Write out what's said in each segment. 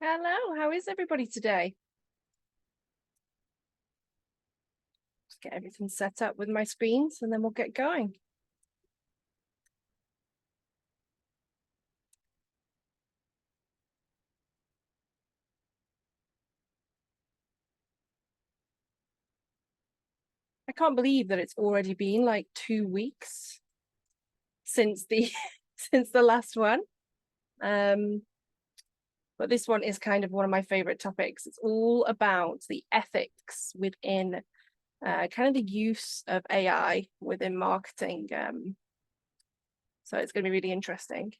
Hello, how is everybody today? Just get everything set up with my screens and then we'll get going. I can't believe that it's already been like 2 weeks since the since the last one. But this one is kind of one of my favorite topics. It's all about the ethics within kind of the use of AI within marketing. So it's going to be really interesting.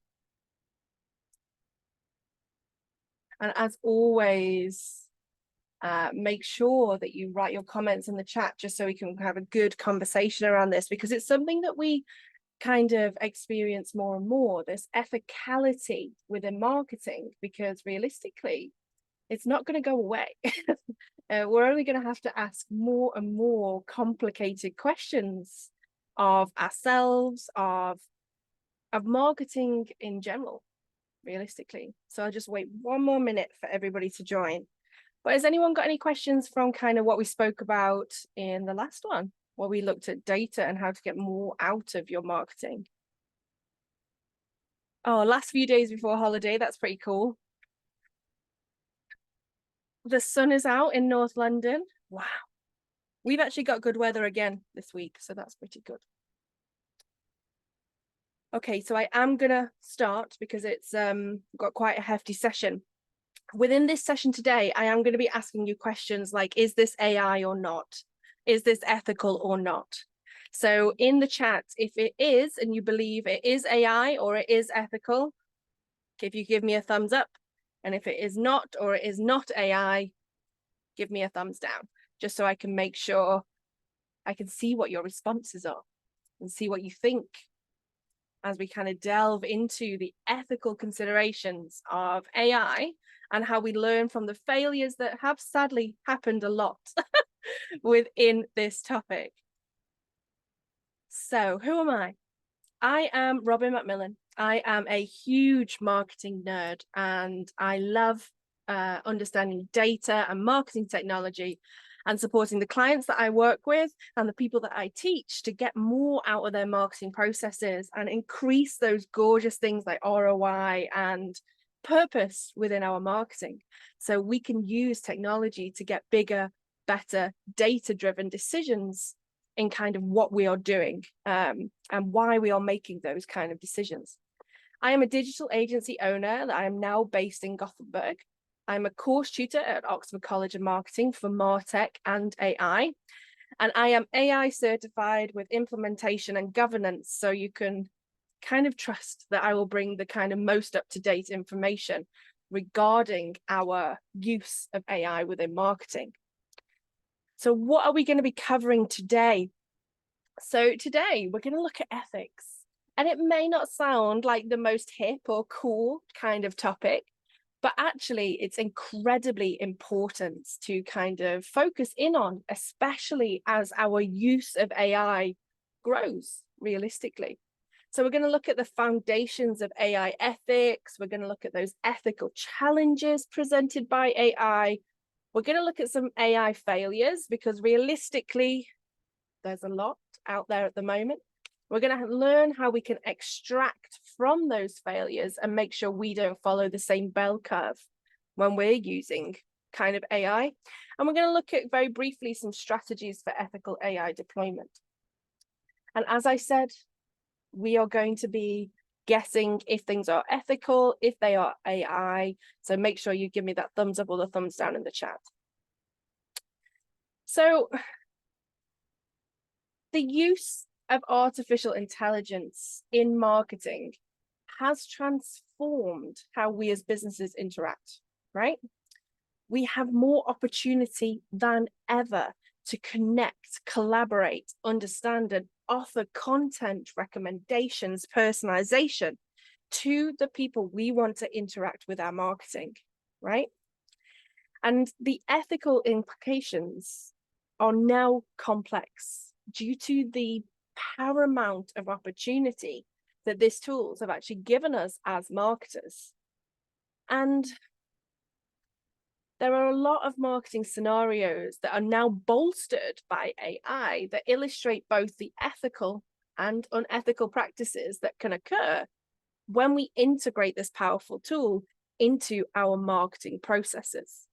And as always, make sure that you write your comments in the chat just so we can have a good conversation around this, because it's something that we kind of experience more and more, this ethicality within marketing, because realistically, it's not going to go away. We're only going to have to ask more and more complicated questions of ourselves, of marketing in general, realistically. So I'll just wait one more minute for everybody to join. But has anyone got any questions from kind of what we spoke about in the last one, where we looked at data and how to get more out of your marketing? Oh, last few days before holiday, that's pretty cool. The sun is out in North London. Wow. We've actually got good weather again this week, so that's pretty good. Okay, so I am gonna start because it's got quite a hefty session. Within this session today, I am going to be asking you questions like, is this AI or not? Is this ethical or not? So in the chat, if it is, and you believe it is AI or it is ethical, if you give me a thumbs up, and if it is not or it is not AI, give me a thumbs down, just so I can make sure I can see what your responses are and see what you think as we kind of delve into the ethical considerations of AI and how we learn from the failures that have sadly happened a lot within this topic. So who am I? I am Robin McMillan. I am a huge marketing nerd and I love understanding data and marketing technology and supporting the clients that I work with and the people that I teach to get more out of their marketing processes and increase those gorgeous things like ROI and purpose within our marketing. So we can use technology to get bigger, better, data-driven decisions in kind of what we are doing and why we are making those kind of decisions. I am a digital agency owner that I am now based in Gothenburg. I'm a course tutor at Oxford College of Marketing for MarTech and AI. And I am AI certified with implementation and governance. So you can kind of trust that I will bring the kind of most up-to-date information regarding our use of AI within marketing. So what are we going to be covering today? So today we're going to look at ethics. And it may not sound like the most hip or cool kind of topic, but actually it's incredibly important to kind of focus in on, especially as our use of AI grows realistically. So we're going to look at the foundations of AI ethics. We're going to look at those ethical challenges presented by AI. We're going to look at some AI failures because realistically, there's a lot out there at the moment. We're going to learn how we can extract from those failures and make sure we don't follow the same bell curve when we're using kind of AI. And we're going to look at very briefly some strategies for ethical AI deployment. And as I said, we are going to be guessing if things are ethical, if they are AI. So make sure you give me that thumbs up or the thumbs down in the chat. So the use of artificial intelligence in marketing has transformed how we as businesses interact, right? We have more opportunity than ever to connect, collaborate, understand, and offer content recommendations, personalization to the people we want to interact with our marketing, right? And the ethical implications are now complex due to the paramount of opportunity that these tools have actually given us as marketers. And There are a lot of marketing scenarios that are now bolstered by AI that illustrate both the ethical and unethical practices that can occur when we integrate this powerful tool into our marketing processes.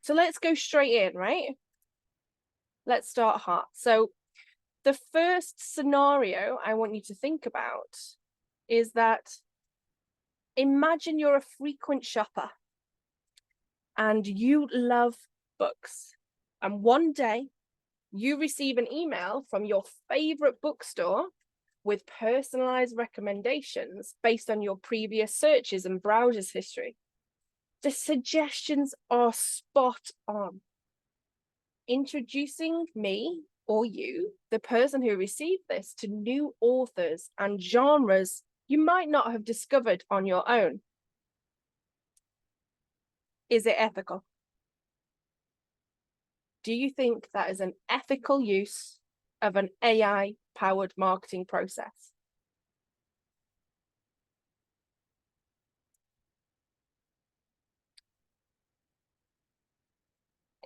So let's go straight in, right? Let's start hard. So the first scenario I want you to think about is that imagine you're a frequent shopper and you love books. And one day you receive an email from your favorite bookstore with personalized recommendations based on your previous searches and browsers history. The suggestions are spot on. Introducing me or you, the person who received this, to new authors and genres you might not have discovered on your own. Is it ethical? Do you think that is an ethical use of an AI-powered marketing process?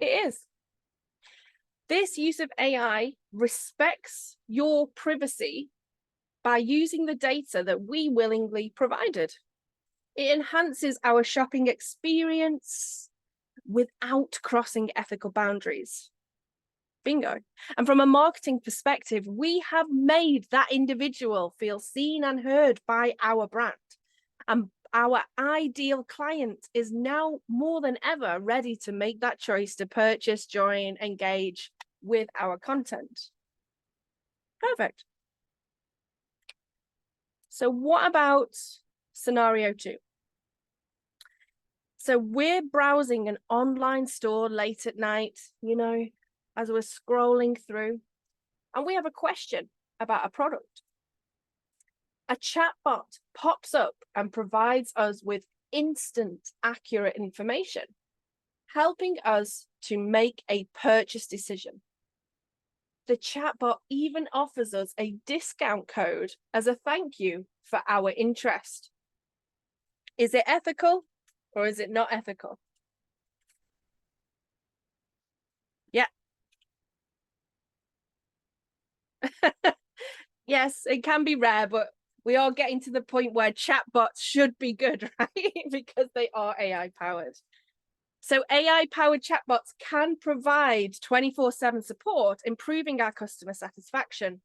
It is. This use of AI respects your privacy by using the data that we willingly provided. It enhances our shopping experience without crossing ethical boundaries. Bingo. And from a marketing perspective, we have made that individual feel seen and heard by our brand. And our ideal client is now more than ever ready to make that choice to purchase, join, engage with our content. Perfect. So what about scenario 2? So we're browsing an online store late at night, as we're scrolling through, and we have a question about a product. A chatbot pops up and provides us with instant, accurate information, helping us to make a purchase decision. The chatbot even offers us a discount code as a thank you for our interest. Is it ethical or is it not ethical? Yeah. Yes, it can be rare, but we are getting to the point where chatbots should be good, right? Because they are AI powered. So AI powered chatbots can provide 24/7 support, improving our customer satisfaction,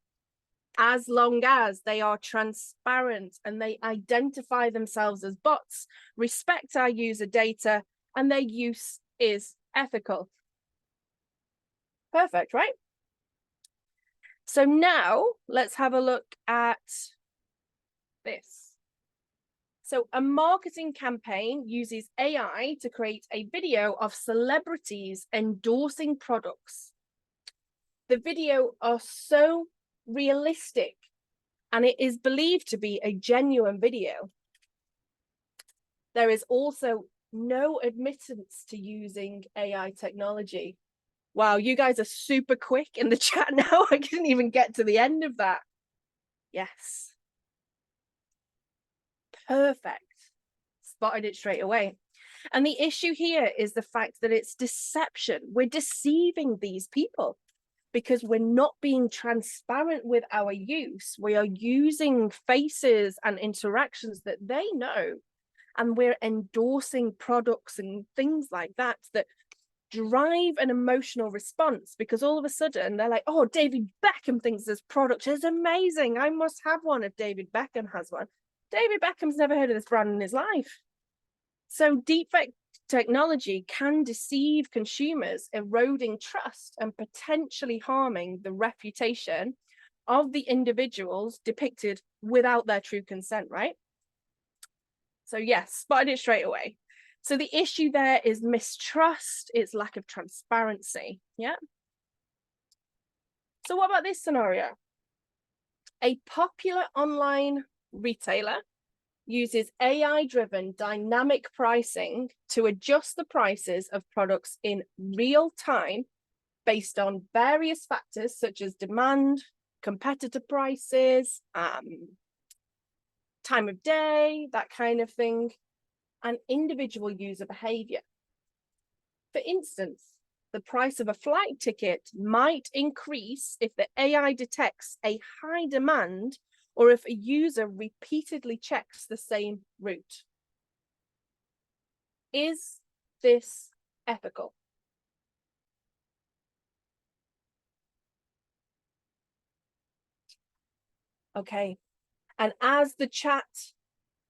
as long as they are transparent and they identify themselves as bots, respect our user data, and their use is ethical. Perfect, right? So now let's have a look at this. So a marketing campaign uses AI to create a video of celebrities endorsing products. The video are so realistic and it is believed to be a genuine video. There is also no admittance to using AI technology. Wow, you guys are super quick in the chat now. I didn't even get to the end of that. Yes. Perfect. Spotted it straight away. And the issue here is the fact that it's deception. We're deceiving these people because we're not being transparent with our use. We are using faces and interactions that they know, and we're endorsing products and things like that that drive an emotional response, because all of a sudden they're like, oh, David Beckham thinks this product is amazing. I must have one if David Beckham has one. David Beckham's never heard of this brand in his life. So deepfake technology can deceive consumers, eroding trust and potentially harming the reputation of the individuals depicted without their true consent, right? So yes, spotted it straight away. So the issue there is mistrust, it's lack of transparency, yeah? So what about this scenario? A popular online retailer uses AI-driven dynamic pricing to adjust the prices of products in real time based on various factors such as demand, competitor prices, time of day, that kind of thing, and individual user behavior. For instance, the price of a flight ticket might increase if the AI detects a high demand or if a user repeatedly checks the same route. Is this ethical? Okay, and as the chat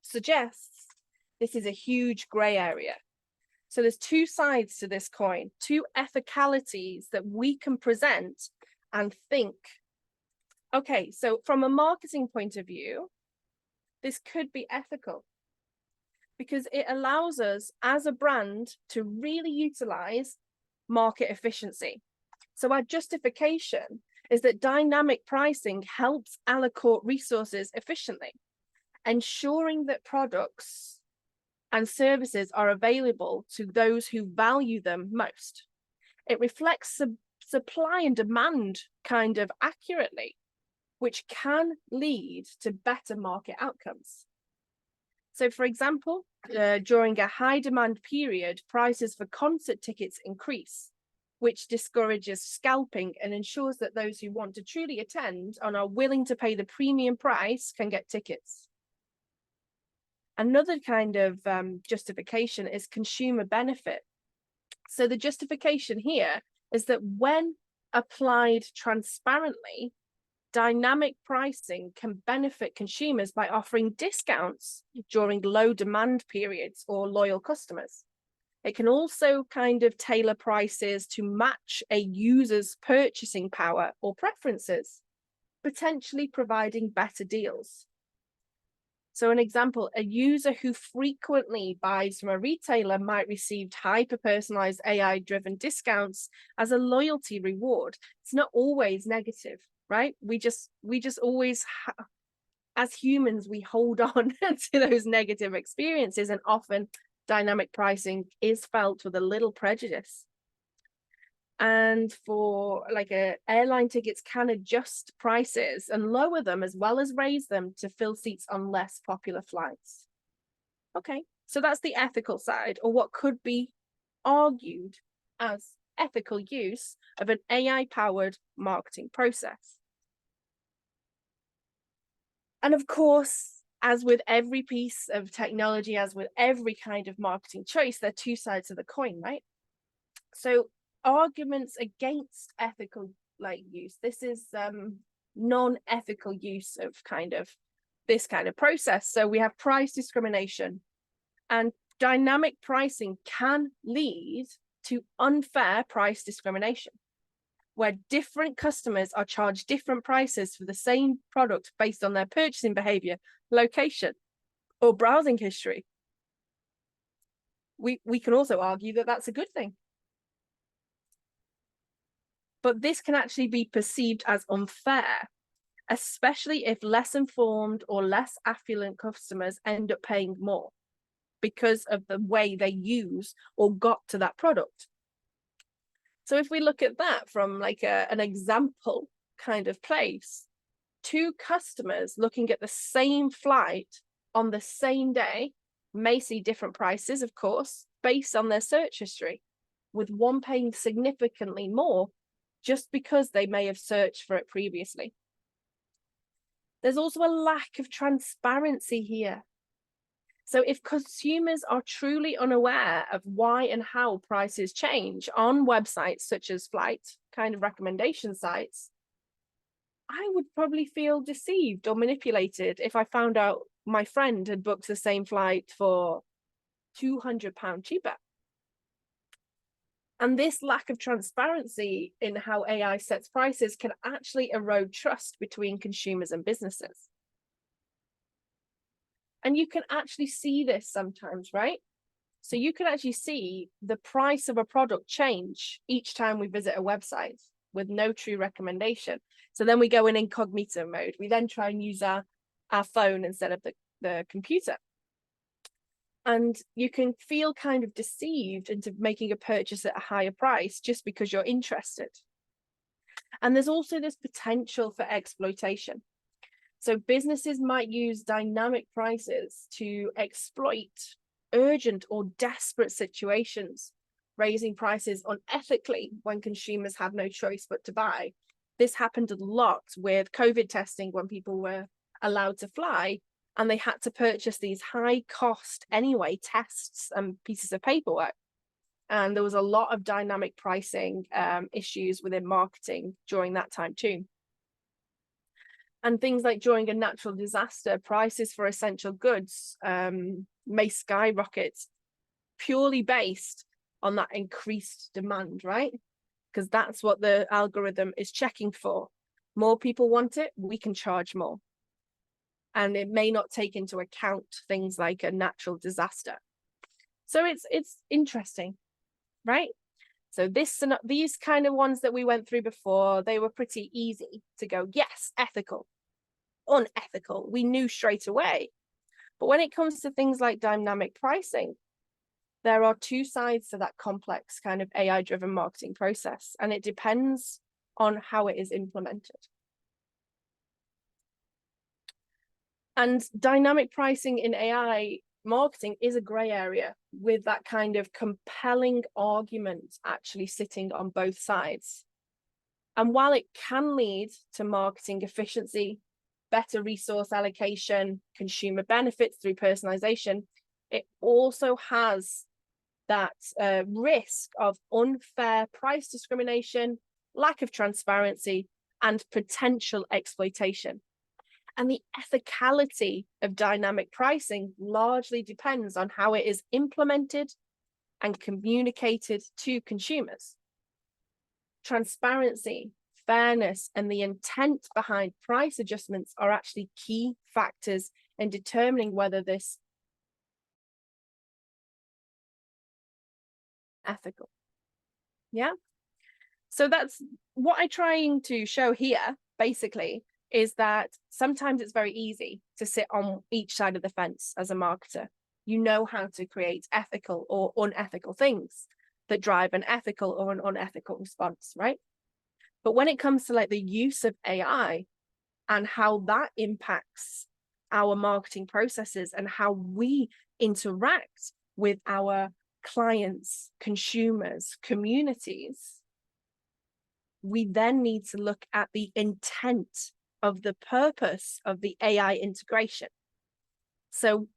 suggests, this is a huge gray area. So there's two sides to this coin, two ethicalities that we can present and think. Okay, so from a marketing point of view, this could be ethical because it allows us as a brand to really utilize market efficiency. So our justification is that dynamic pricing helps allocate resources efficiently, ensuring that products and services are available to those who value them most. It reflects supply and demand kind of accurately, which can lead to better market outcomes. So for example, during a high demand period, prices for concert tickets increase, which discourages scalping and ensures that those who want to truly attend and are willing to pay the premium price can get tickets. Another kind of justification is consumer benefit. So the justification here is that when applied transparently, dynamic pricing can benefit consumers by offering discounts during low demand periods or loyal customers. It can also kind of tailor prices to match a user's purchasing power or preferences, potentially providing better deals. So an example, a user who frequently buys from a retailer might receive hyper-personalized AI-driven discounts as a loyalty reward. It's not always negative, right? We just always, as humans, we hold on to those negative experiences, and often dynamic pricing is felt with a little prejudice. And for like airline tickets can adjust prices and lower them as well as raise them to fill seats on less popular flights. Okay, so that's the ethical side, or what could be argued as ethical use of an AI-powered marketing process. And of course, as with every piece of technology, as with every kind of marketing choice, there are two sides of the coin, right? So arguments against ethical use. This is non-ethical use of this kind of process. So we have price discrimination, and dynamic pricing can lead to unfair price discrimination, where different customers are charged different prices for the same product based on their purchasing behavior, location, or browsing history. We can also argue that that's a good thing. But this can actually be perceived as unfair, especially if less informed or less affluent customers end up paying more because of the way they use or got to that product. So if we look at that from like an example kind of place, two customers looking at the same flight on the same day may see different prices, of course, based on their search history, with one paying significantly more just because they may have searched for it previously. There's also a lack of transparency here. So if consumers are truly unaware of why and how prices change on websites such as flight kind of recommendation sites, I would probably feel deceived or manipulated if I found out my friend had booked the same flight for £200 cheaper. And this lack of transparency in how AI sets prices can actually erode trust between consumers and businesses. And you can actually see this sometimes, right? So you can actually see the price of a product change each time we visit a website with no true recommendation. So then we go in incognito mode. We then try and use our phone instead of the computer. And you can feel kind of deceived into making a purchase at a higher price just because you're interested. And there's also this potential for exploitation. So businesses might use dynamic prices to exploit urgent or desperate situations raising prices unethically when consumers have no choice but to buy. This happened a lot with COVID testing when people were allowed to fly and they had to purchase these high cost anyway tests and pieces of paperwork. And there was a lot of dynamic pricing issues within marketing during that time too. And things like during a natural disaster, prices for essential goods may skyrocket purely based on that increased demand, right? Because that's what the algorithm is checking for. More people want it, we can charge more. And it may not take into account things like a natural disaster. So it's interesting, right? So these kind of ones that we went through before, they were pretty easy to go, yes, ethical, unethical. We knew straight away. But when it comes to things like dynamic pricing, there are two sides to that complex kind of AI-driven marketing process, and it depends on how it is implemented. And dynamic pricing in AI marketing is a gray area with that kind of compelling argument actually sitting on both sides. And while it can lead to marketing efficiency, better resource allocation, consumer benefits through personalization, it also has that risk of unfair price discrimination, lack of transparency, and potential exploitation. And the ethicality of dynamic pricing largely depends on how it is implemented and communicated to consumers. Transparency, fairness, and the intent behind price adjustments are actually key factors in determining whether this ethical. Yeah. So that's what I'm trying to show here, basically, is that sometimes it's very easy to sit on each side of the fence as a marketer. You know how to create ethical or unethical things that drive an ethical or an unethical response, right? But when it comes to like the use of AI and how that impacts our marketing processes and how we interact with our clients, consumers, communities, we then need to look at the intent of the purpose of the AI integration. So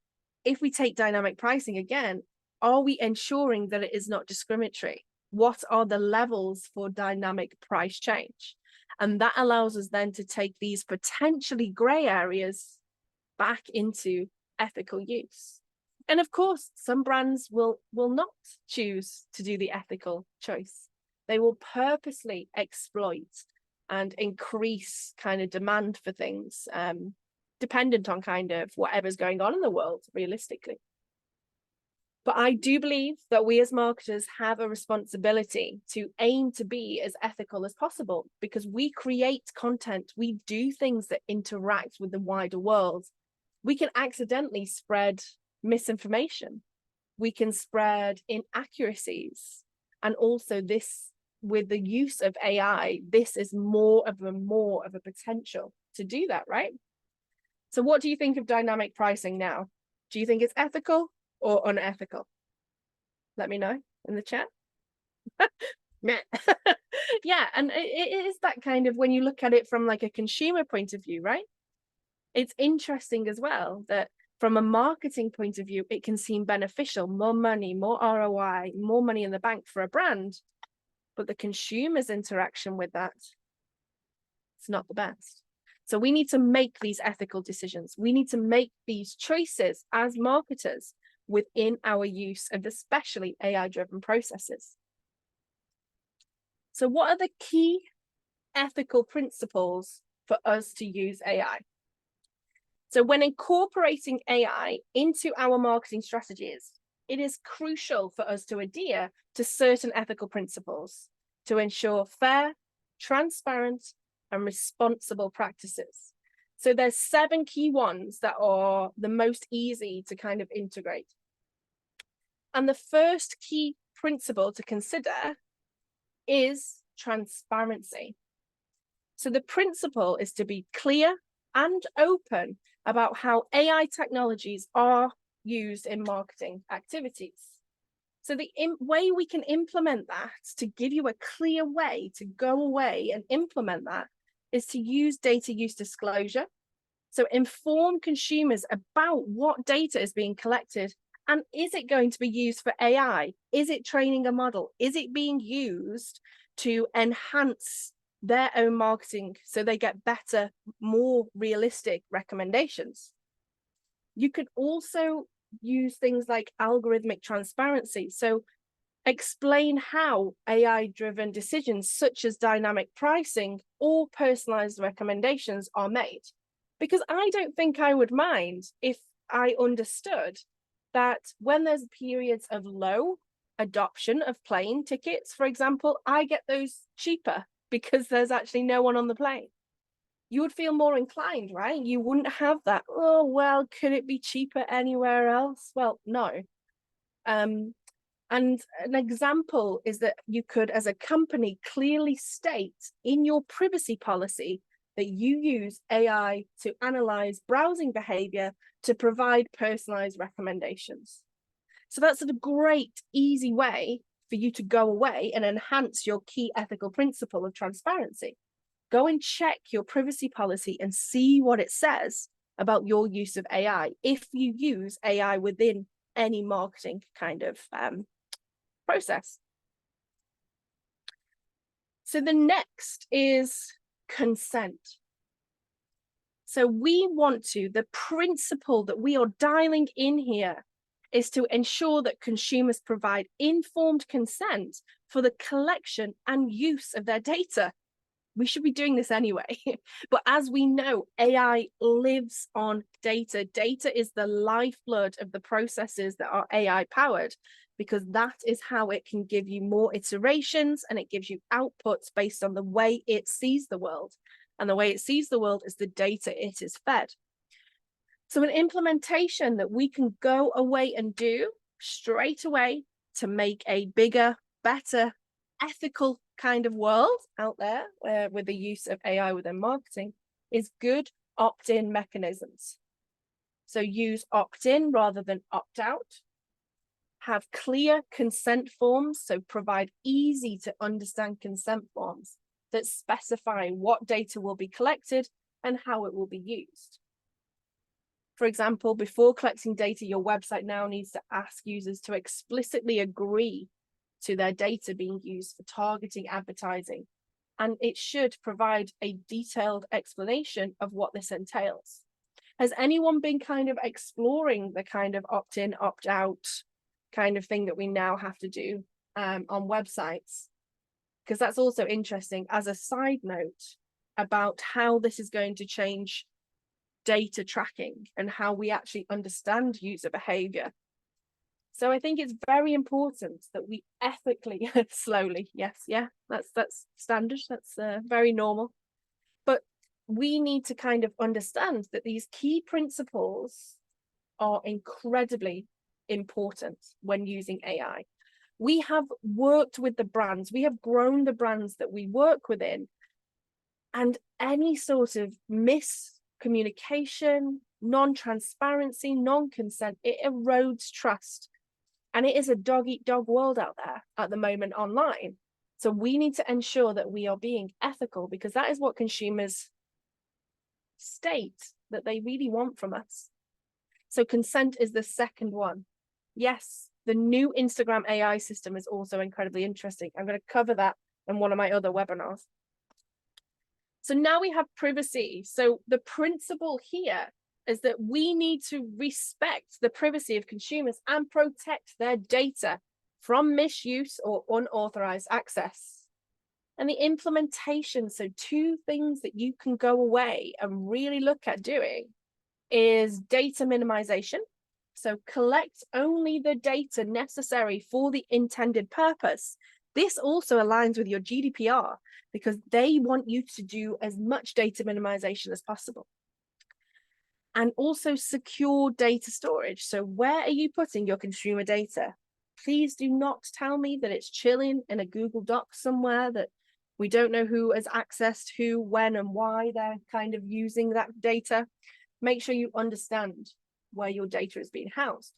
if we take dynamic pricing again, are we ensuring that it is not discriminatory? What are the levels for dynamic price change? And that allows us then to take these potentially gray areas back into ethical use. And of course, some brands will not choose to do the ethical choice. They will purposely exploit and increase kind of demand for things, dependent on kind of whatever's going on in the world, realistically. But I do believe that we as marketers have a responsibility to aim to be as ethical as possible, because we create content, we do things that interact with the wider world. We can accidentally spread misinformation. We can spread inaccuracies. And also this, with the use of AI, this is more of a potential to do that, right? So what do you think of dynamic pricing now? Do you think it's ethical or unethical? Let me know in the chat. Yeah, and it is that kind of, when you look at it from like a consumer point of view, right? It's interesting as well that from a marketing point of view, it can seem beneficial, more money, more ROI, more money in the bank for a brand, but the consumer's interaction with that, it's not the best. So we need to make these ethical decisions. We need to make these choices as marketers within our use of especially AI-driven processes. So what are the key ethical principles for us to use AI? So when incorporating AI into our marketing strategies, it is crucial for us to adhere to certain ethical principles to ensure fair, transparent, and responsible practices. So there's 7 key ones that are the most easy to kind of integrate. And the first key principle to consider is transparency. So the principle is to be clear and open about how AI technologies are used in marketing activities. So the way we can implement that, to give you a clear way to go away and implement that, is to use data use disclosure. So inform consumers about what data is being collected, and is it going to be used for AI? Is it training a model? Is it being used to enhance their own marketing so they get better, more realistic recommendations? You could also use things like algorithmic transparency. So explain how AI-driven decisions such as dynamic pricing or personalized recommendations are made. Because I don't think I would mind if I understood that when there's periods of low adoption of plane tickets, for example, I get those cheaper because there's actually no one on the plane. You would feel more inclined, right? You wouldn't have that, oh, well, could it be cheaper anywhere else? Well, no. And an example is that you could, as a company, clearly state in your privacy policy that you use AI to analyze browsing behavior to provide personalized recommendations. So that's a great, easy way for you to go away and enhance your key ethical principle of transparency. Go and check your privacy policy and see what it says about your use of AI, if you use AI within any marketing kind of process. So the next is consent. So we want to, the principle that we are dialing in here is to ensure that consumers provide informed consent for the collection and use of their data. We should be doing this anyway. But as we know, AI lives on data. Data is the lifeblood of the processes that are AI powered, because that is how it can give you more iterations and it gives you outputs based on the way it sees the world. And the way it sees the world is the data it is fed. So an implementation that we can go away and do straight away to make a bigger, better, ethical kind of world out there with the use of AI within marketing is good opt-in mechanisms. So use opt-in rather than opt-out. Have clear consent forms, so provide easy to understand consent forms that specify what data will be collected and how it will be used. For example, before collecting data, your website now needs to ask users to explicitly agree to their data being used for targeting advertising. And it should provide a detailed explanation of what this entails. Has anyone been kind of exploring the kind of opt-in, opt-out kind of thing that we now have to do on websites? Because that's also interesting as a side note about how this is going to change data tracking and how we actually understand user behavior. So I think it's very important that we ethically, slowly, yes, yeah, that's standard, that's very normal. But we need to kind of understand that these key principles are incredibly important when using AI. We have worked with the brands, we have grown the brands that we work within, and any sort of miscommunication, non-transparency, non-consent, it erodes trust. And it is a dog-eat-dog world out there at the moment online. So we need to ensure that we are being ethical, because that is what consumers state that they really want from us. So consent is the second one. Yes, the new Instagram AI system is also incredibly interesting. I'm going to cover that in one of my other webinars. So now we have privacy. So the principle here is that we need to respect the privacy of consumers and protect their data from misuse or unauthorized access. And the implementation, so two things that you can go away and really look at doing is data minimization. So collect only the data necessary for the intended purpose. This also aligns with your GDPR because they want you to do as much data minimization as possible. And also secure data storage. So where are you putting your consumer data? Please do not tell me that it's chilling in a Google Doc somewhere that we don't know who has accessed who, when, and why they're kind of using that data. Make sure you understand where your data is being housed.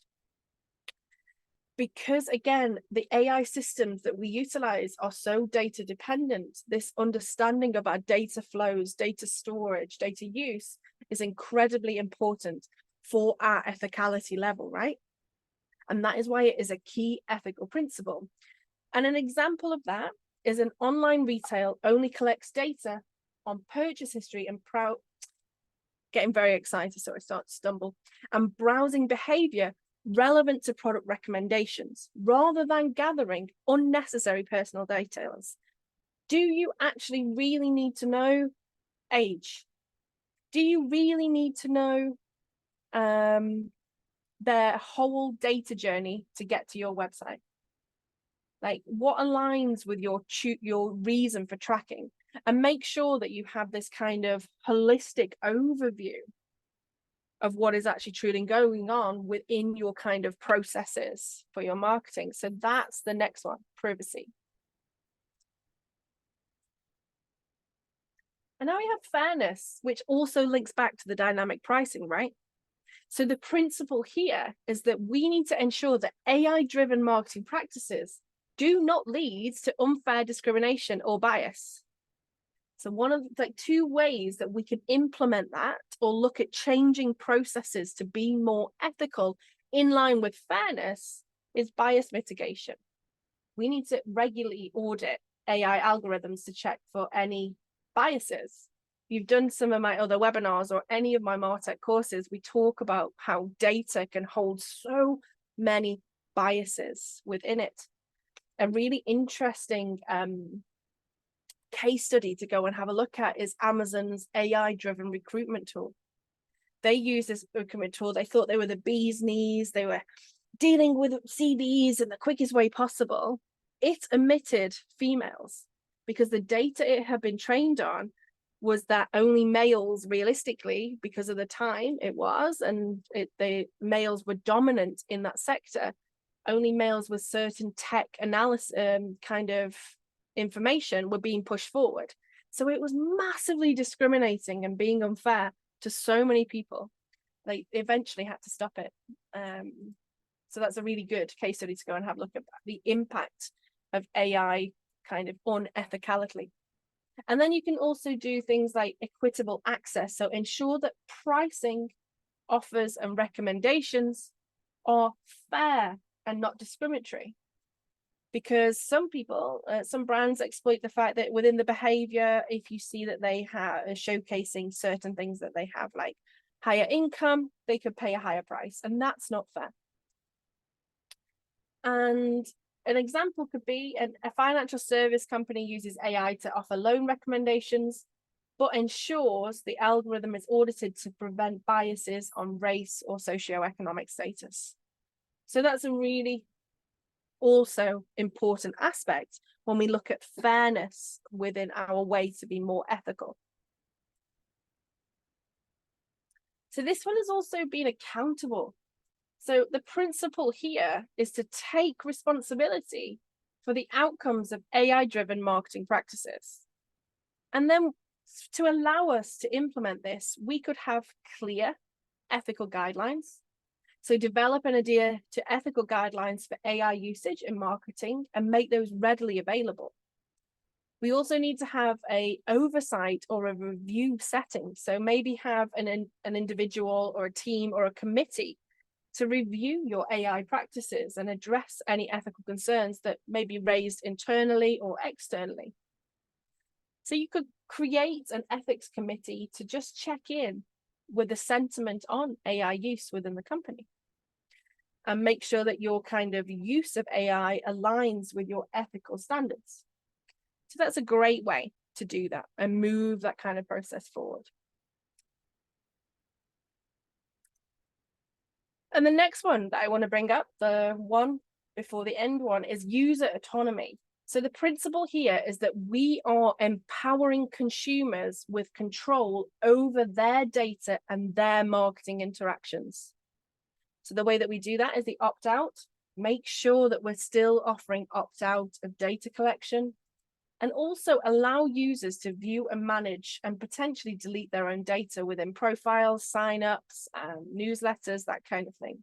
because again, the AI systems that we utilize are so data dependent, this understanding of our data flows, data storage, data use is incredibly important for our ethicality level, right? And that is why it is a key ethical principle. And an example of that is an online retail only collects data on purchase history and getting very excited, so I start to stumble, and browsing behavior relevant to product recommendations, rather than gathering unnecessary personal details. Do you actually really need to know age? Do you really need to know their whole data journey to get to your website? Like, what aligns with your reason for tracking? And make sure that you have this kind of holistic overview of what is actually truly going on within your kind of processes for your marketing. So that's the next one, privacy. And now we have fairness, which also links back to the dynamic pricing, right? So the principle here is that we need to ensure that AI-driven marketing practices do not lead to unfair discrimination or bias. So one of the two ways that we can implement that or look at changing processes to be more ethical in line with fairness is bias mitigation. We need to regularly audit AI algorithms to check for any biases. You've done some of my other webinars or any of my MarTech courses, we talk about how data can hold so many biases within it. A really interesting case study to go and have a look at is Amazon's AI-driven recruitment tool. They use this recruitment tool. They thought they were the bee's knees. They were dealing with CVs in the quickest way possible. It omitted females because the data it had been trained on was that only males, realistically, because of the time it was, and the males were dominant in that sector, only males with certain tech analysis kind of information were being pushed forward. So it was massively discriminating and being unfair to so many people. They eventually had to stop it. So that's a really good case study to go and have a look at the impact of AI kind of unethicality. And then you can also do things like equitable access. So ensure that pricing, offers, and recommendations are fair and not discriminatory. Because some people, some brands exploit the fact that within the behavior, if you see that they are showcasing certain things that they have, like higher income, they could pay a higher price, and that's not fair. And an example could be a financial service company uses AI to offer loan recommendations, but ensures the algorithm is audited to prevent biases on race or socioeconomic status. So that's a really also important aspect when we look at fairness within our way to be more ethical. So this one has also been accountable. So the principle here is to take responsibility for the outcomes of AI-driven marketing practices. And then to allow us to implement this, we could have clear ethical guidelines. So develop and adhere to ethical guidelines for AI usage in marketing and make those readily available. We also need to have an oversight or a review setting. So maybe have an individual or a team or a committee to review your AI practices and address any ethical concerns that may be raised internally or externally. So you could create an ethics committee to just check in with the sentiment on AI use within the company and make sure that your kind of use of AI aligns with your ethical standards. So that's a great way to do that and move that kind of process forward. And the next one that I want to bring up, the one before the end one, is user autonomy. So the principle here is that we are empowering consumers with control over their data and their marketing interactions. So the way that we do that is the opt-out. Make sure that we're still offering opt-out of data collection, and also allow users to view and manage and potentially delete their own data within profiles, signups, newsletters, that kind of thing.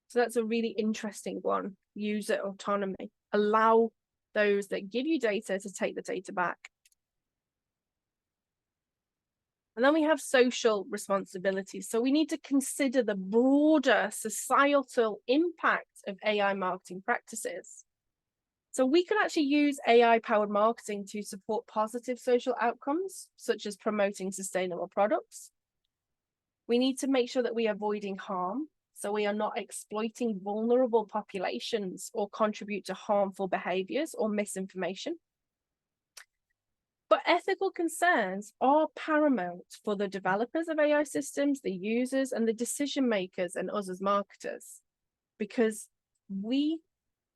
So that's a really interesting one. User autonomy. Allow those that give you data to take the data back. And then we have social responsibilities. So we need to consider the broader societal impact of AI marketing practices. So we could actually use AI-powered marketing to support positive social outcomes, such as promoting sustainable products. We need to make sure that we are avoiding harm, so we are not exploiting vulnerable populations or contribute to harmful behaviors or misinformation. But ethical concerns are paramount for the developers of AI systems, the users, and the decision makers, and us as marketers, because we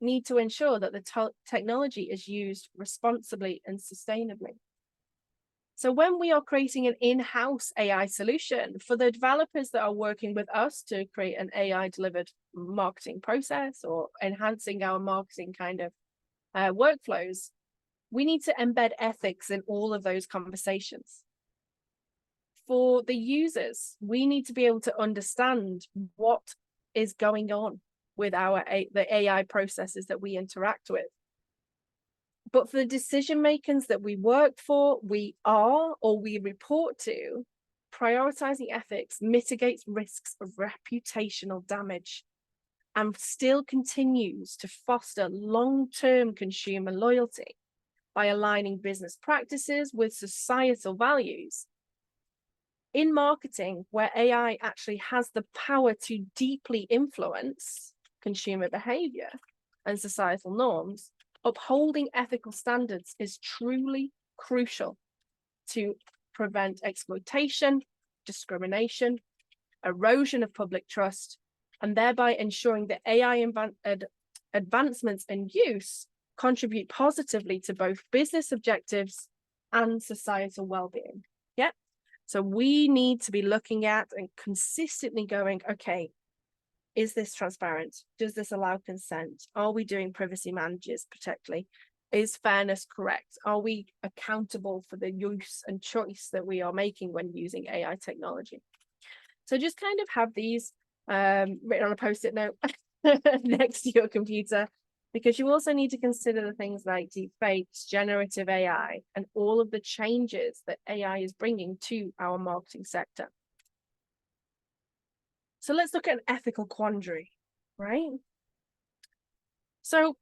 need to ensure that the technology is used responsibly and sustainably. So when we are creating an in-house AI solution for the developers that are working with us to create an AI-delivered marketing process or enhancing our marketing kind of workflows, we need to embed ethics in all of those conversations. For the users, we need to be able to understand what is going on with the AI processes that we interact with. But for the decision makers that we work for, we are, or we report to, prioritizing ethics mitigates risks of reputational damage and still continues to foster long-term consumer loyalty by aligning business practices with societal values. In marketing, where AI actually has the power to deeply influence consumer behavior and societal norms, upholding ethical standards is truly crucial to prevent exploitation, discrimination, erosion of public trust, and thereby ensuring that AI advancements and use contribute positively to both business objectives and societal well-being. Yeah. So we need to be looking at and consistently going, okay, is this transparent? Does this allow consent? Are we doing privacy managers protectly? Is fairness correct? Are we accountable for the use and choice that we are making when using AI technology? So just kind of have these written on a post-it note next to your computer, because you also need to consider the things like deepfakes, generative AI, and all of the changes that AI is bringing to our marketing sector. So let's look at an ethical quandary, right? So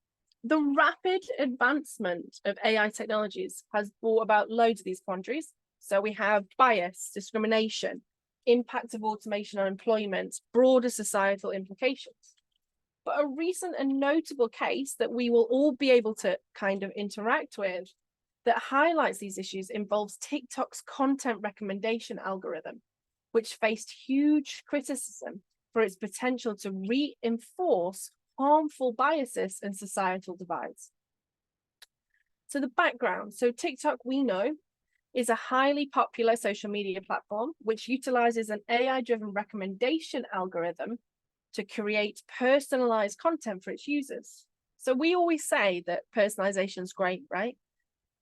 the rapid advancement of AI technologies has brought about loads of these quandaries. So we have bias, discrimination, impact of automation on employment, broader societal implications. But a recent and notable case that we will all be able to kind of interact with that highlights these issues involves TikTok's content recommendation algorithm, which faced huge criticism for its potential to reinforce harmful biases and societal divides. So the background, so TikTok, we know, is a highly popular social media platform which utilizes an AI-driven recommendation algorithm to create personalized content for its users. So we always say that personalization is great, right?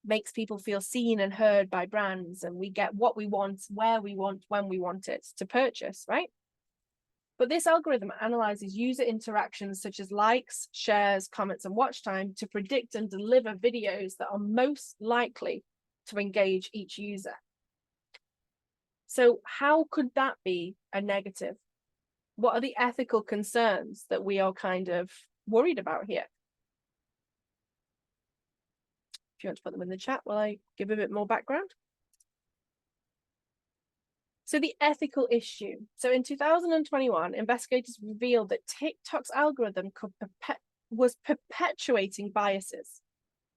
Makes people feel seen and heard by brands, and we get what we want, where we want, when we want it to purchase, right? But this algorithm analyzes user interactions such as likes, shares, comments, and watch time to predict and deliver videos that are most likely to engage each user. So how could that be a negative? What are the ethical concerns that we are kind of worried about here? If you want to put them in the chat while I give a bit more background. So the ethical issue. So in 2021, investigators revealed that TikTok's algorithm was perpetuating biases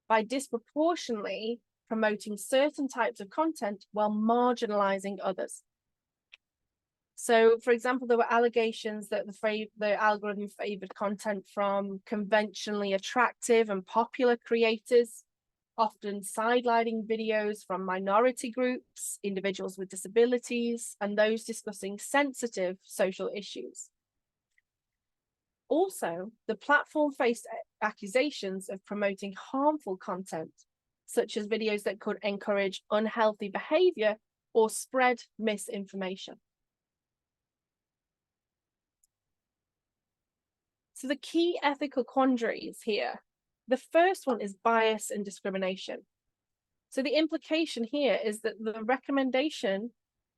by disproportionately promoting certain types of content while marginalizing others. So, for example, there were allegations that the algorithm favored content from conventionally attractive and popular creators, often sidelining videos from minority groups, individuals with disabilities, and those discussing sensitive social issues. Also, the platform faced accusations of promoting harmful content, such as videos that could encourage unhealthy behavior or spread misinformation. So the key ethical quandaries here, the first one is bias and discrimination. So the implication here is that the recommendation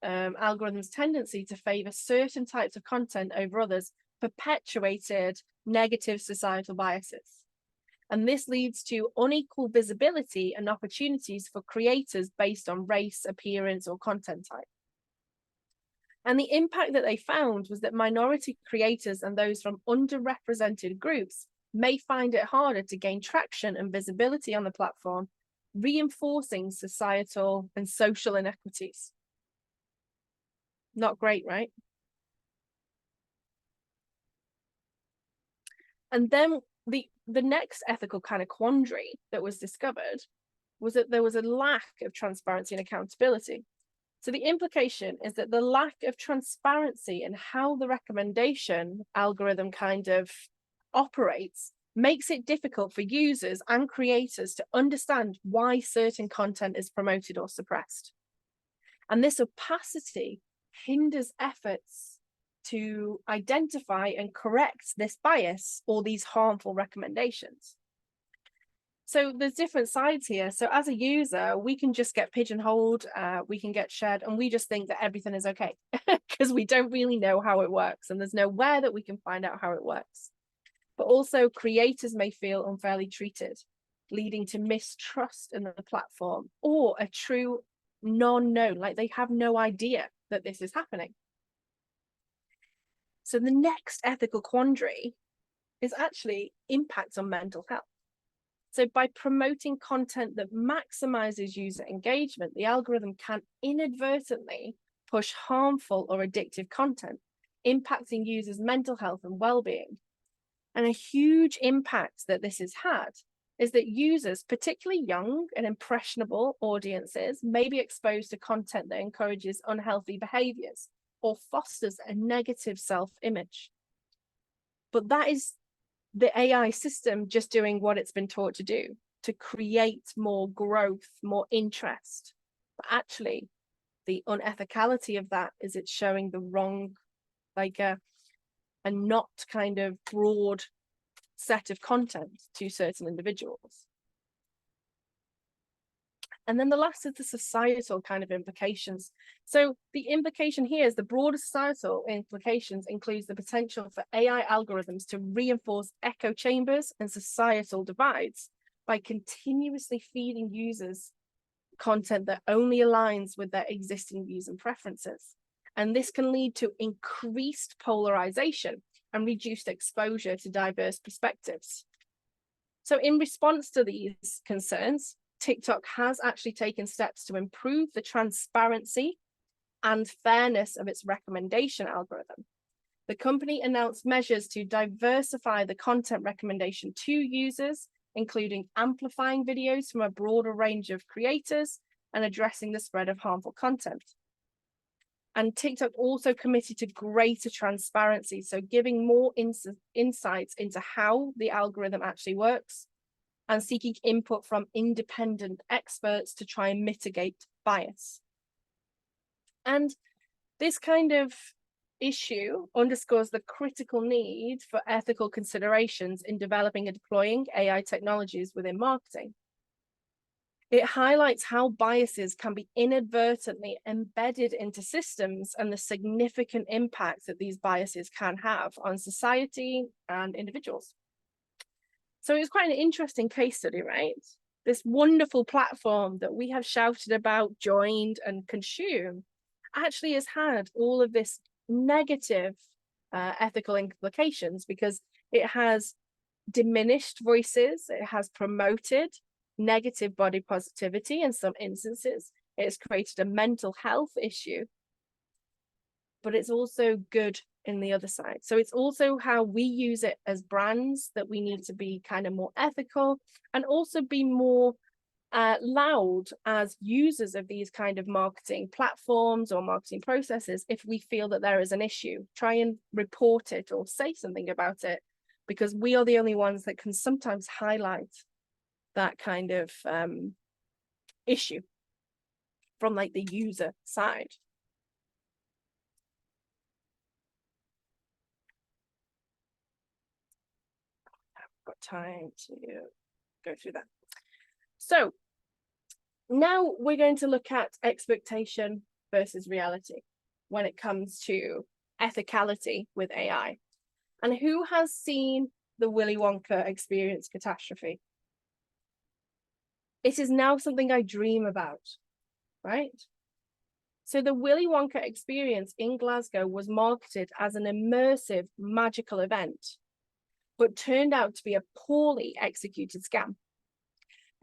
algorithm's tendency to favor certain types of content over others perpetuated negative societal biases. And this leads to unequal visibility and opportunities for creators based on race, appearance, or content type. And the impact that they found was that minority creators and those from underrepresented groups may find it harder to gain traction and visibility on the platform, reinforcing societal and social inequities. Not great, right? And then the next ethical kind of quandary that was discovered was that there was a lack of transparency and accountability. So the implication is that the lack of transparency in how the recommendation algorithm kind of operates makes it difficult for users and creators to understand why certain content is promoted or suppressed. And this opacity hinders efforts to identify and correct this bias or these harmful recommendations. So there's different sides here. So as a user, we can just get pigeonholed, we can get shared, and we just think that everything is okay because we don't really know how it works, and there's nowhere that we can find out how it works. But also creators may feel unfairly treated, leading to mistrust in the platform or a true non-known, like they have no idea that this is happening. So the next ethical quandary is actually impact on mental health. So by promoting content that maximizes user engagement, the algorithm can inadvertently push harmful or addictive content, impacting users' mental health and well-being. And a huge impact that this has had is that users, particularly young and impressionable audiences, may be exposed to content that encourages unhealthy behaviors or fosters a negative self-image. But that is the AI system just doing what it's been taught to do, to create more growth, more interest. But actually, the unethicality of that is it's showing the wrong, like a not kind of broad set of content to certain individuals. And then the last is the societal kind of implications. So the implication here is the broader societal implications includes the potential for AI algorithms to reinforce echo chambers and societal divides by continuously feeding users content that only aligns with their existing views and preferences. And this can lead to increased polarization and reduced exposure to diverse perspectives. So in response to these concerns, TikTok has actually taken steps to improve the transparency and fairness of its recommendation algorithm. The company announced measures to diversify the content recommendation to users, including amplifying videos from a broader range of creators and addressing the spread of harmful content. And TikTok also committed to greater transparency, so giving more insights into how the algorithm actually works and seeking input from independent experts to try and mitigate bias. And this kind of issue underscores the critical need for ethical considerations in developing and deploying AI technologies within marketing. It highlights how biases can be inadvertently embedded into systems and the significant impact that these biases can have on society and individuals. So it's quite an interesting case study, right? This wonderful platform that we have shouted about, joined, and consumed actually has had all of this negative ethical implications because it has diminished voices, it has promoted negative body positivity in some instances, it has created a mental health issue, but it's also good in the other side. So it's also how we use it as brands that we need to be kind of more ethical and also be more loud as users of these kind of marketing platforms or marketing processes. If we feel that there is an issue, try and report it or say something about it, because we are the only ones that can sometimes highlight that kind of issue from like the user side. time to go through that. So now we're going to look at expectation versus reality when it comes to ethicality with AI. And who has seen the Willy Wonka experience catastrophe? It is now something I dream about, right? So the Willy Wonka experience in Glasgow was marketed as an immersive, magical event, but turned out to be a poorly executed scam.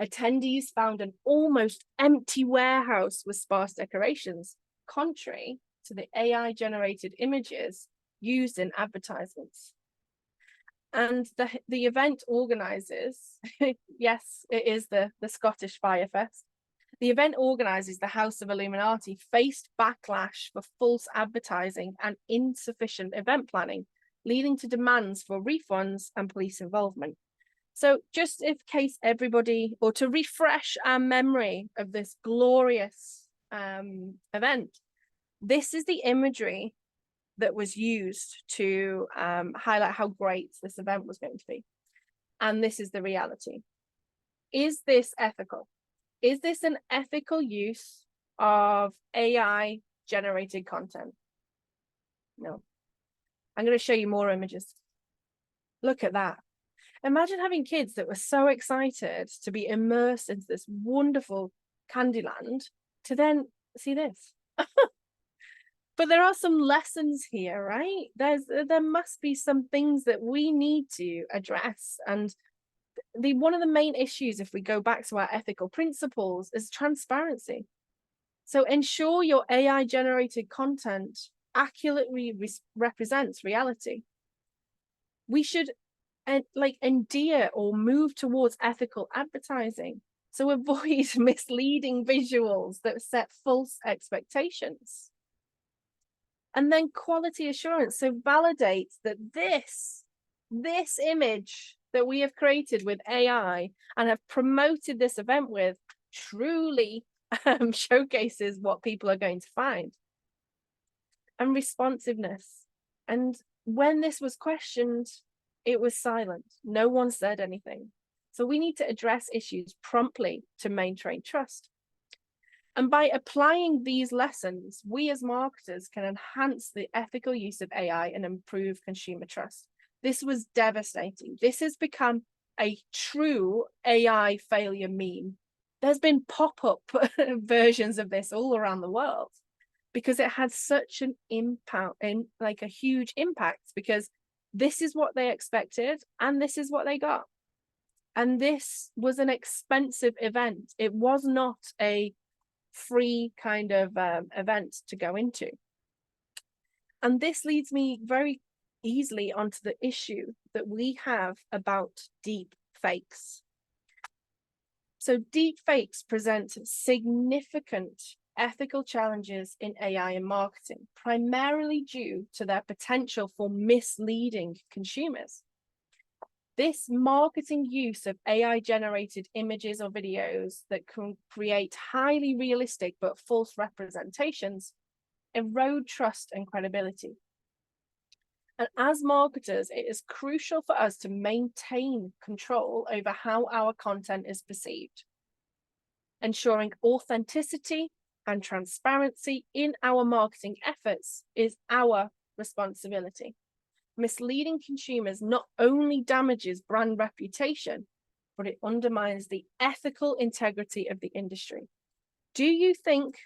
Attendees found an almost empty warehouse with sparse decorations, contrary to the AI-generated images used in advertisements. And the event organizers, yes, it is the Scottish Fire Fest. The event organizers, the House of Illuminati, faced backlash for false advertising and insufficient event planning, leading to demands for refunds and police involvement. So just in case everybody, or to refresh our memory of this glorious event, this is the imagery that was used to highlight how great this event was going to be. And this is the reality. Is this ethical? Is this an ethical use of AI generated content? No. I'm going to show you more images. Look at that. Imagine having kids that were so excited to be immersed into this wonderful Candyland to then see this. But there are some lessons here, right? There must be some things that we need to address. And one of the main issues, if we go back to our ethical principles, is transparency. So ensure your AI generated content accurately represents reality. We should endear or move towards ethical advertising. So avoid misleading visuals that set false expectations. And then quality assurance. So validate that this image that we have created with AI and have promoted this event with truly showcases what people are going to find. And responsiveness. And when this was questioned, it was silent. No one said anything. So we need to address issues promptly to maintain trust. And by applying these lessons, we as marketers can enhance the ethical use of AI and improve consumer trust. This was devastating. This has become a true AI failure meme. There's been pop-up versions of this all around the world because it had such an impact, a huge impact, because this is what they expected and this is what they got. And this was an expensive event. It was not a free kind of event to go into. And this leads me very easily onto the issue that we have about deep fakes. So deep fakes present significant ethical challenges in AI and marketing, primarily due to their potential for misleading consumers. This marketing use of AI-generated images or videos that can create highly realistic but false representations erode trust and credibility. And as marketers, it is crucial for us to maintain control over how our content is perceived. Ensuring authenticity and transparency in our marketing efforts is our responsibility. Misleading consumers not only damages brand reputation, but it undermines the ethical integrity of the industry. Do you think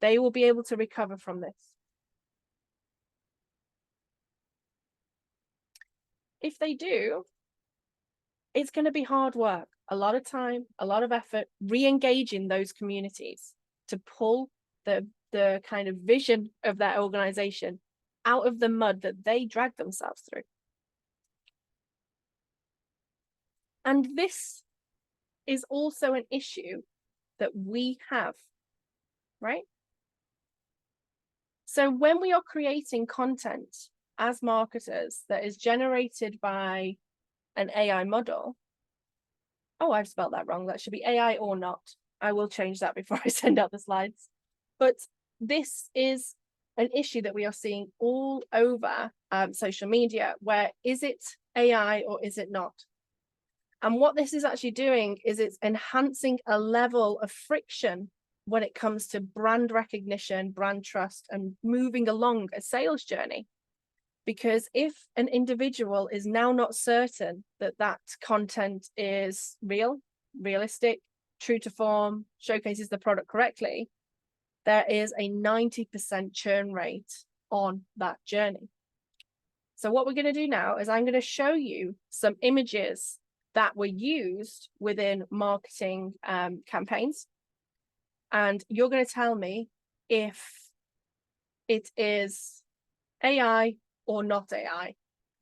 they will be able to recover from this? If they do, it's going to be hard work, a lot of time, a lot of effort, re-engaging those communities to pull the kind of vision of that organization out of the mud that they drag themselves through. And this is also an issue that we have, right? So when we are creating content as marketers that is generated by an AI model, oh, I've spelled that wrong. That should be AI or not. I will change that before I send out the slides. But this is an issue that we are seeing all over social media, where is it AI or is it not? And what this is actually doing is it's enhancing a level of friction when it comes to brand recognition, brand trust, and moving along a sales journey. Because if an individual is now not certain that that content is real, realistic, true to form, showcases the product correctly, there is a 90% churn rate on that journey. So what we're going to do now is I'm going to show you some images that were used within marketing campaigns. And you're going to tell me if it is AI or not AI.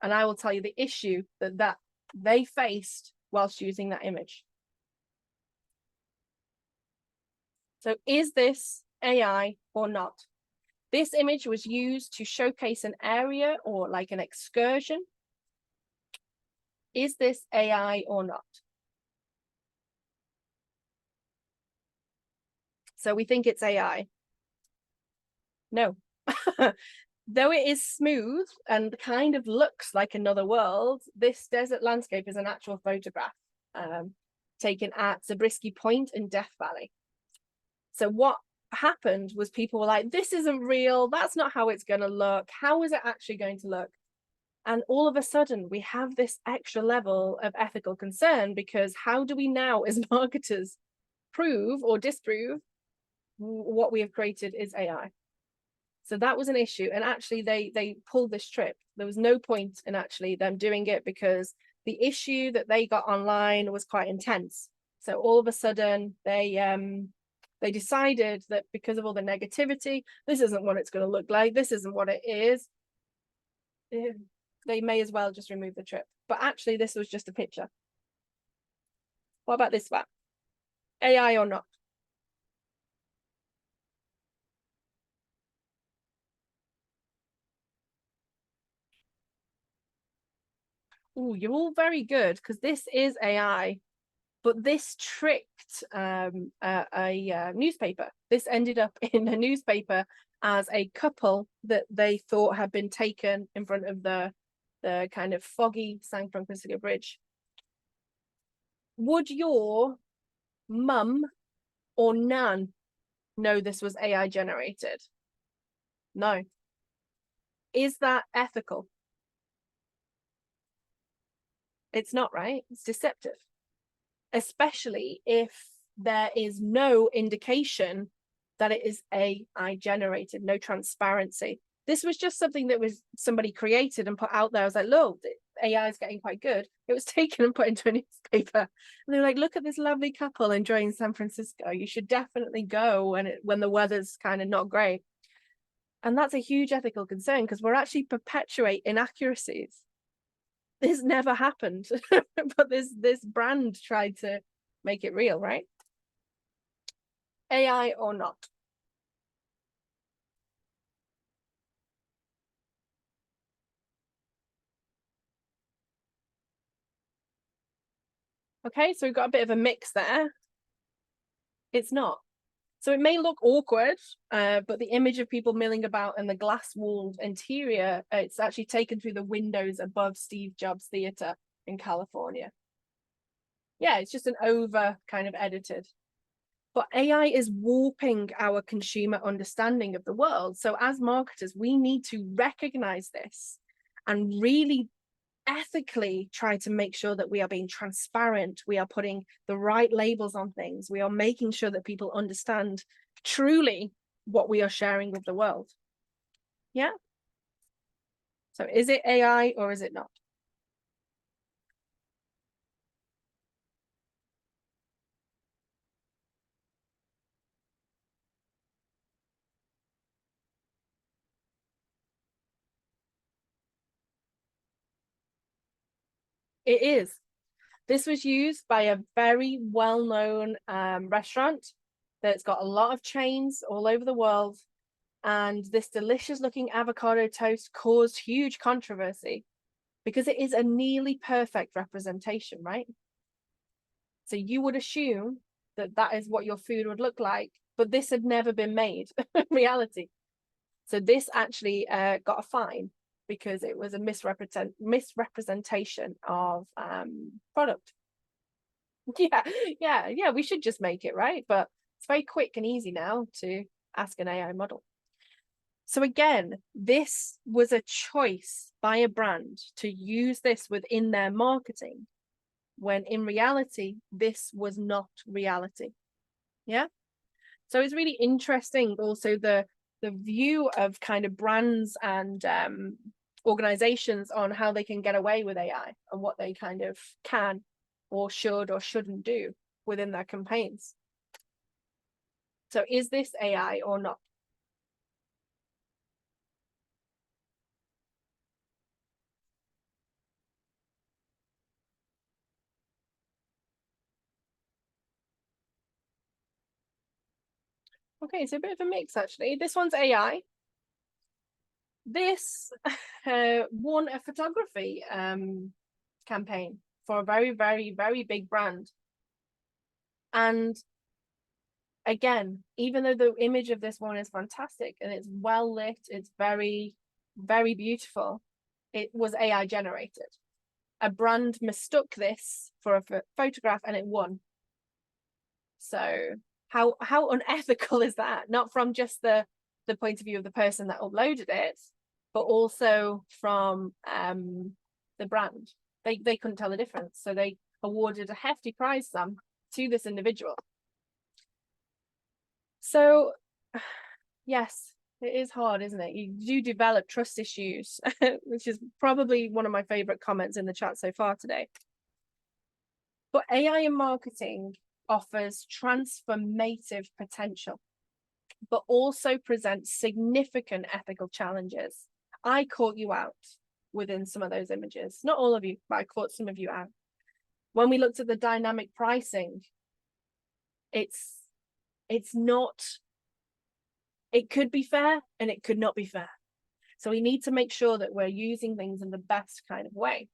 And I will tell you the issue that they faced whilst using that image. So is this AI or not? This image was used to showcase an area or like an excursion. Is this AI or not? So we think it's AI. No. Though it is smooth and kind of looks like another world, this desert landscape is an actual photograph taken at Zabriskie Point in Death Valley. So what happened was people were like, this isn't real. That's not how it's going to look. How is it actually going to look? And all of a sudden, we have this extra level of ethical concern, because how do we now, as marketers, prove or disprove what we have created is AI? So that was an issue. And actually, they pulled this trip. There was no point in actually them doing it, because the issue that they got online was quite intense. So all of a sudden, they decided that because of all the negativity, this isn't what it's going to look like. This isn't what it is. They may as well just remove the trip. But actually, this was just a picture. What about this one? AI or not? Oh, you're all very good, because this is AI. But this tricked a newspaper. This ended up in a newspaper as a couple that they thought had been taken in front of the kind of foggy San Francisco Bridge. Would your mum or nan know this was AI generated? No. Is that ethical? It's not, right? It's deceptive, especially if there is no indication that it is AI generated, no transparency. This was just something that was somebody created and put out there. I was like, look, AI is getting quite good. It was taken and put into a newspaper. And they were like, look at this lovely couple enjoying San Francisco. You should definitely go when the weather's kind of not great. And that's a huge ethical concern, because we're actually perpetuate inaccuracies. This never happened, but this brand tried to make it real, right? AI or not? Okay, so we've got a bit of a mix there. It's not. So it may look awkward, but the image of people milling about in the glass-walled interior, it's actually taken through the windows above Steve Jobs Theater in California. Yeah, it's just an over kind of edited. But AI is warping our consumer understanding of the world. So as marketers, we need to recognize this and really ethically try to make sure that we are being transparent, we are putting the right labels on things, we are making sure that people understand truly what we are sharing with the world. Yeah. So is it AI or is it not? It is. This was used by a very well-known restaurant that's got a lot of chains all over the world. And this delicious looking avocado toast caused huge controversy because it is a nearly perfect representation, right? So you would assume that that is what your food would look like, but this had never been made in reality. So this actually got a fine because it was a misrepresentation of product. Yeah, we should just make it, right? But it's very quick and easy now to ask an AI model. So again, this was a choice by a brand to use this within their marketing, when in reality, this was not reality. Yeah. So it's really interesting also the view of kind of brands and organizations on how they can get away with AI and what they kind of can or should or shouldn't do within their campaigns. So is this AI or not? Okay, so a bit of a mix actually. This one's AI. This won a photography campaign for a very, very, very big brand. And again, even though the image of this one is fantastic and it's well lit, it's very, very beautiful, it was AI generated. A brand mistook this for a photograph and it won. So how unethical is that? Not from just the point of view of the person that uploaded it, but also from the brand. They couldn't tell the difference, so they awarded a hefty prize sum to this individual. So yes, it is hard, isn't it? You do develop trust issues, which is probably one of my favorite comments in the chat so far today. But AI in marketing offers transformative potential, but also presents significant ethical challenges. I caught you out within some of those images. Not all of you, but I caught some of you out. When we looked at the dynamic pricing, it's not, it could be fair and it could not be fair. So we need to make sure that we're using things in the best kind of way.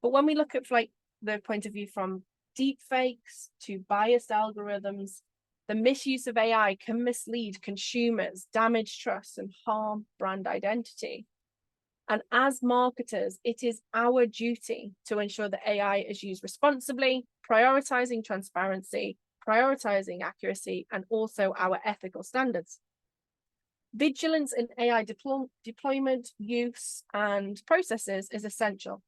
But when we look at like the point of view from deep fakes to biased algorithms, the misuse of AI can mislead consumers, damage trust, and harm brand identity. And as marketers, it is our duty to ensure that AI is used responsibly, prioritizing transparency, prioritizing accuracy, and also our ethical standards. Vigilance in AI deployment, use, and processes is essential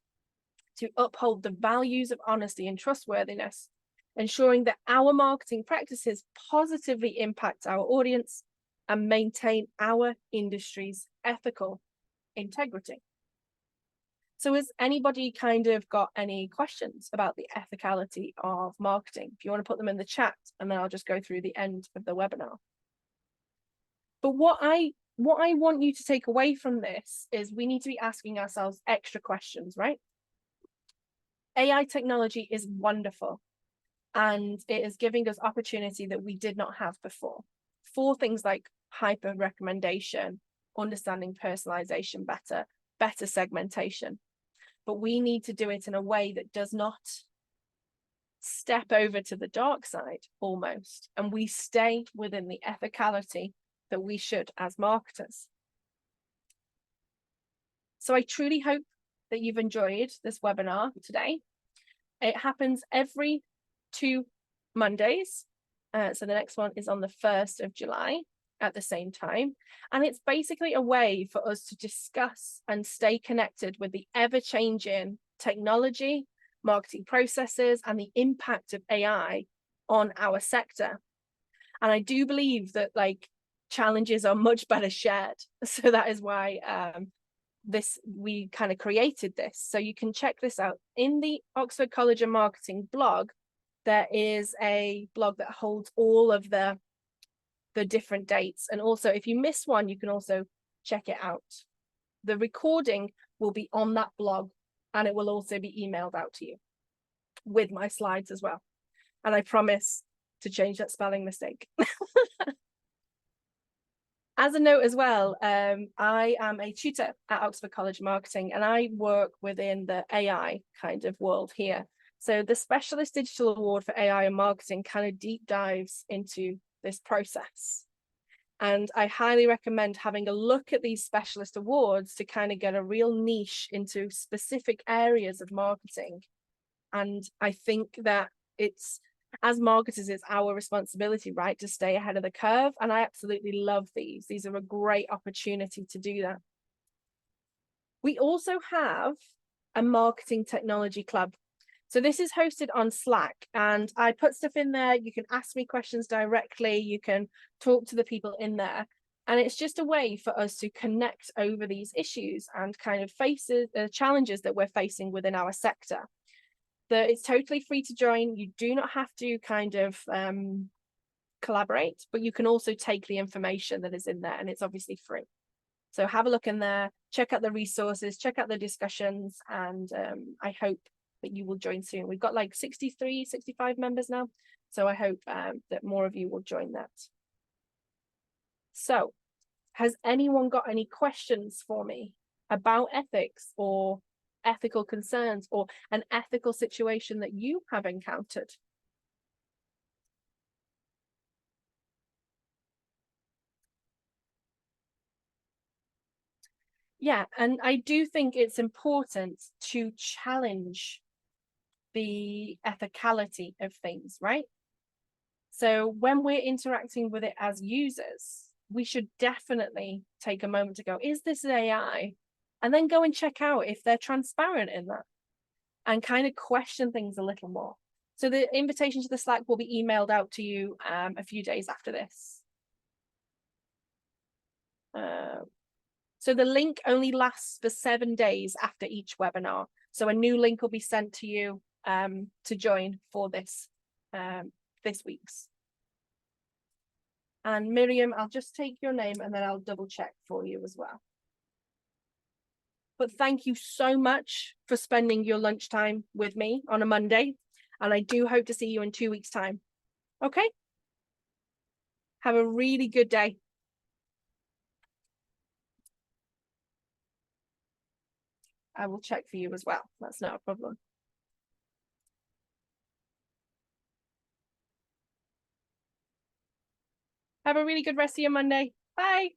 to uphold the values of honesty and trustworthiness, ensuring that our marketing practices positively impact our audience and maintain our industry's ethical integrity. So has anybody kind of got any questions about the ethicality of marketing? If you want to put them in the chat, and then I'll just go through the end of the webinar. But what I want you to take away from this is we need to be asking ourselves extra questions, right? AI technology is wonderful, and it is giving us opportunity that we did not have before for things like hyper recommendation, understanding personalization better segmentation. But we need to do it in a way that does not step over to the dark side almost, and we stay within the ethicality that we should as marketers. So I truly hope that you've enjoyed this webinar today. It happens every 2 Mondays. So the next one is on the 1st of July at the same time. And it's basically a way for us to discuss and stay connected with the ever-changing technology, marketing processes, and the impact of AI on our sector. And I do believe that like challenges are much better shared. So that is why we kind of created this. So you can check this out in the Oxford College of Marketing blog. There is a blog that holds all of the different dates. And also if you miss one, you can also check it out. The recording will be on that blog, and it will also be emailed out to you with my slides as well. And I promise to change that spelling mistake. As a note as well, I am a tutor at Oxford College of Marketing, and I work within the AI kind of world here. So the Specialist Digital Award for AI and Marketing kind of deep dives into this process. And I highly recommend having a look at these specialist awards to kind of get a real niche into specific areas of marketing. And I think that it's, as marketers, it's our responsibility, right, to stay ahead of the curve. And I absolutely love these. These are a great opportunity to do that. We also have a marketing technology club. So this is hosted on Slack, and I put stuff in there. You can ask me questions directly. You can talk to the people in there. And it's just a way for us to connect over these issues and kind of face the challenges that we're facing within our sector. It's totally free to join. You do not have to kind of collaborate, but you can also take the information that is in there, and it's obviously free. So have a look in there, check out the resources, check out the discussions, and I hope that you will join soon. We've got like 63, 65 members now. So I hope that more of you will join that. So has anyone got any questions for me about ethics or ethical concerns or an ethical situation that you have encountered? Yeah, and I do think it's important to challenge the ethicality of things, right? So when we're interacting with it as users, we should definitely take a moment to go, is this AI? And then go and check out if they're transparent in that and kind of question things a little more. So the invitation to the Slack will be emailed out to you a few days after this. So the link only lasts for 7 days after each webinar. So a new link will be sent to you to join for this week's. And Miriam, I'll just take your name and then I'll double check for you as well. But thank you so much for spending your lunchtime with me on a Monday. And I do hope to see you in 2 weeks' time. Okay? Have a really good day. I will check for you as well. That's not a problem. Have a really good rest of your Monday. Bye.